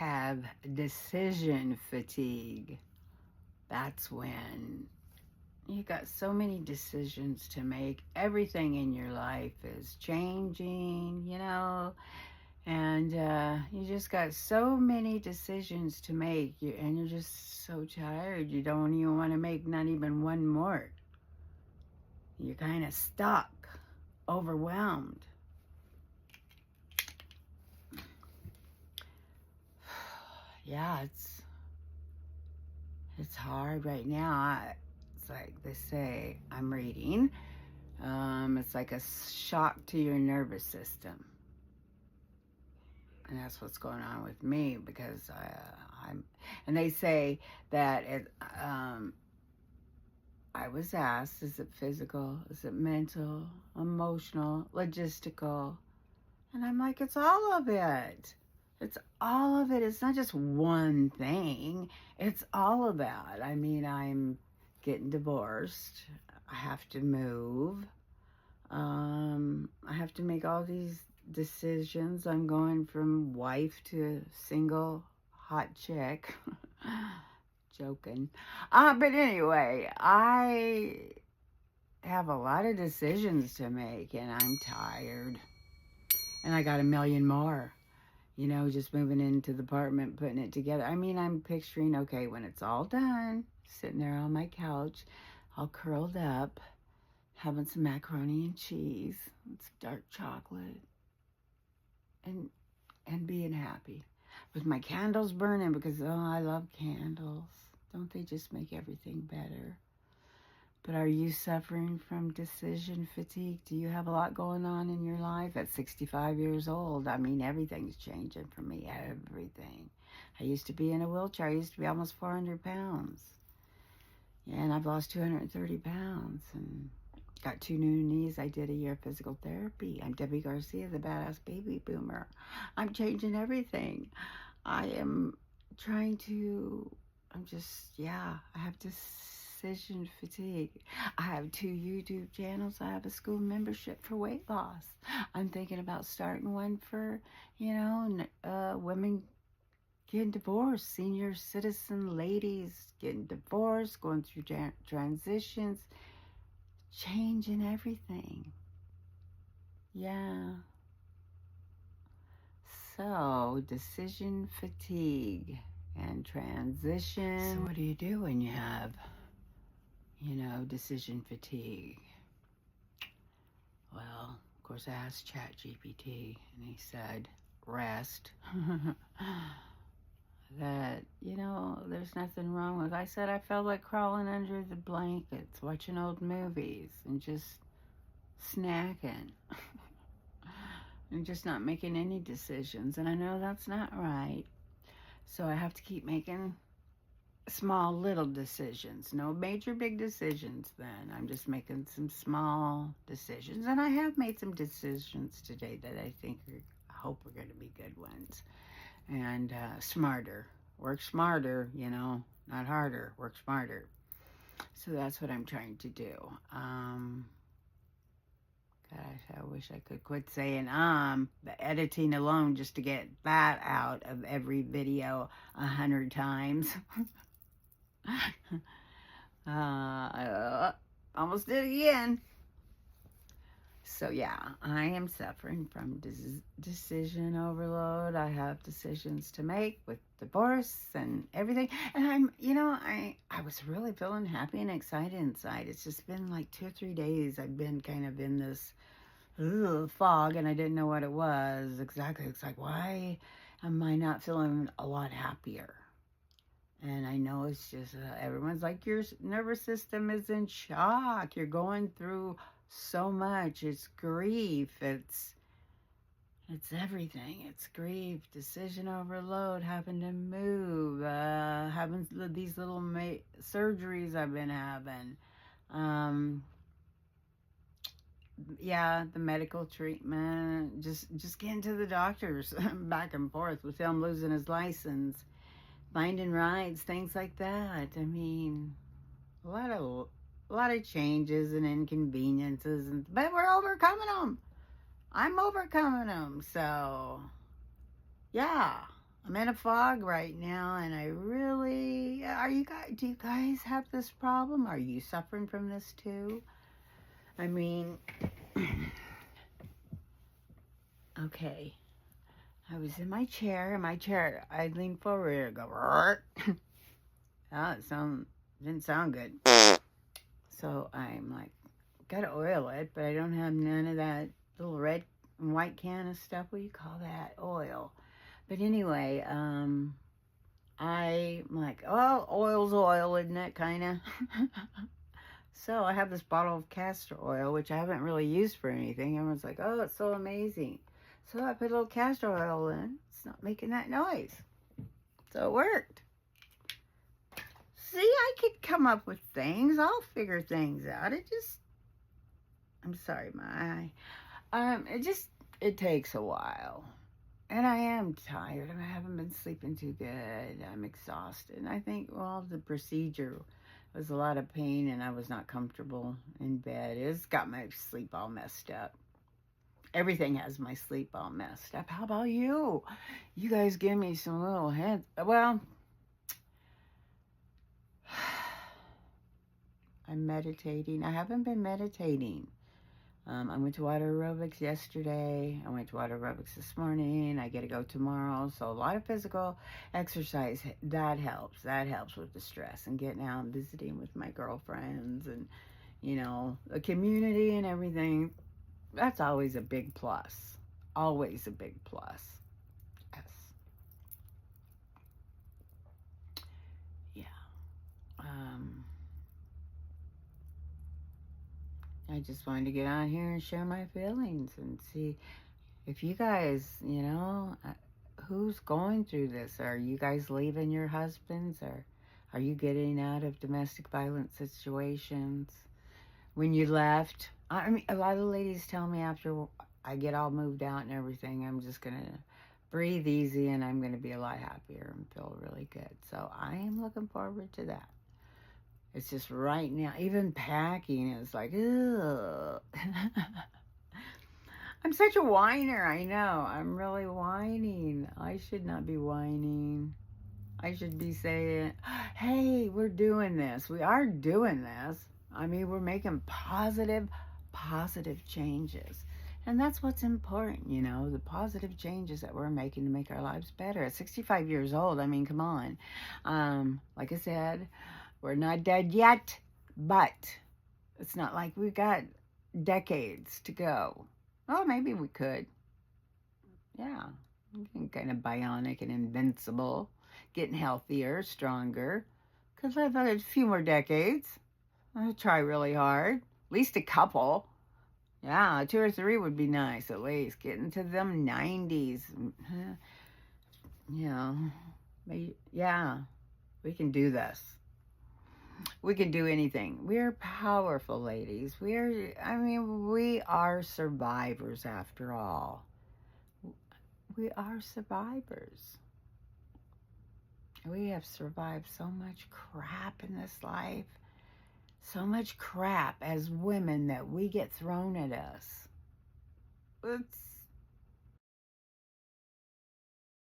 have decision fatigue, that's when you got so many decisions to make. Everything in your life is changing, and you just got so many decisions to make, and you're just so tired. You don't even want to make not even one more. You're kind of stuck, overwhelmed. Yeah, it's hard right now. It's like they say, I'm reading. It's like a shock to your nervous system. And that's what's going on with me, because and they say that I was asked, is it physical, is it mental, emotional, logistical? And I'm like, it's all of it. It's all of it. It's not just one thing. It's all of that. I mean, I'm getting divorced. I have to move. I have to make all these decisions. I'm going from wife to single hot chick. Joking. But anyway, I have a lot of decisions to make, and I'm tired. And I got a million more. Just moving into the apartment, putting it together. I mean, I'm picturing, okay, when it's all done, sitting there on my couch, all curled up, having some macaroni and cheese, and some dark chocolate, and being happy. With my candles burning, because, I love candles. Don't they just make everything better? But are you suffering from decision fatigue? Do you have a lot going on in your life? At 65 years old, I mean, everything's changing for me. Everything. I used to be in a wheelchair. I used to be almost 400 pounds. Yeah, and I've lost 230 pounds and got 2 new knees. I did a year of physical therapy. I'm Debbie Garcia, the badass baby boomer. I'm changing everything. I am trying to, I have decision fatigue. I have 2 YouTube channels. I have a school membership for weight loss. I'm thinking about starting one for, women getting divorced, senior citizen ladies getting divorced, going through transitions, changing everything. Yeah. So, decision fatigue and transition. So what do you do when you have, decision fatigue? Well, of course, I asked ChatGPT, and he said, rest. That, there's nothing wrong with. I said I felt like crawling under the blankets, watching old movies, and just snacking. And just not making any decisions. And I know that's not right. So I have to keep making small little decisions. No major big decisions then. I'm just making some small decisions. And I have made some decisions today that I hope are going to be good ones. And smarter. Work smarter, not harder. Work smarter. So that's what I'm trying to do. Gosh, I wish I could quit saying the editing alone just to get that out of every video 100 times. Almost did it again. So yeah, I am suffering from decision overload. I have decisions to make with divorce and everything. And I was really feeling happy and excited inside. It's just been like 2 or 3 days. I've been kind of in this fog, and I didn't know what it was exactly. It's like, why am I not feeling a lot happier? And I know it's just, everyone's like, your nervous system is in shock. You're going through so much. It's grief. It's everything. It's grief, decision overload, having to move, having these little surgeries I've been having. Yeah, the medical treatment, just getting to the doctors back and forth with him losing his license, finding rides, things like that. I mean, a lot of changes and inconveniences, but we're overcoming them. I'm overcoming them. So, yeah, I'm in a fog right now, and I really... do you guys have this problem? Are you suffering from this too? I mean... Okay. I was in my chair. I leaned forward and go... Oh, it didn't sound good. So I'm like, gotta oil it, but I don't have none of that little red and white can of stuff. What do you call that? Oil. But anyway, I'm like, oh, oil's oil, isn't it, kind of? So I have this bottle of castor oil, which I haven't really used for anything. Everyone's like, oh, it's so amazing. So I put a little castor oil in. It's not making that noise. So it worked. See, I could come up with things. I'll figure things out. I'm sorry, it takes a while. And I am tired. I haven't been sleeping too good. I'm exhausted. And I think, well, the procedure was a lot of pain and I was not comfortable in bed. It's got my sleep all messed up. Everything has my sleep all messed up. How about you? You guys give me some little hints. Well, I'm meditating. I haven't been meditating. I went to water aerobics yesterday. I went to water aerobics this morning. I get to go tomorrow. So a lot of physical exercise, that helps. That helps with the stress and getting out and visiting with my girlfriends and, the community and everything. That's always a big plus. Always a big plus. Yes. Yeah. I just wanted to get on here and share my feelings and see if you guys, who's going through this? Are you guys leaving your husbands, or are you getting out of domestic violence situations? When you left, I mean, a lot of ladies tell me after I get all moved out and everything, I'm just going to breathe easy and I'm going to be a lot happier and feel really good. So I am looking forward to that. It's just right now, even packing is like, ugh. I'm such a whiner, I know. I'm really whining. I should not be whining. I should be saying, hey, we're doing this. We are doing this. I mean, we're making positive changes. And that's what's important, the positive changes that we're making to make our lives better. At 65 years old, I mean, come on. Like I said, we're not dead yet, but it's not like we've got decades to go. Oh, maybe we could. Yeah, kind of bionic and invincible, getting healthier, stronger. Could live a few more decades. I'll try really hard. At least a couple. Yeah, 2 or 3 would be nice at least. Getting to them 90s. Yeah, we can do this. We can do anything. We're powerful, ladies. We are survivors after all. We are survivors. We have survived so much crap in this life. So much crap as women that we get thrown at us. It's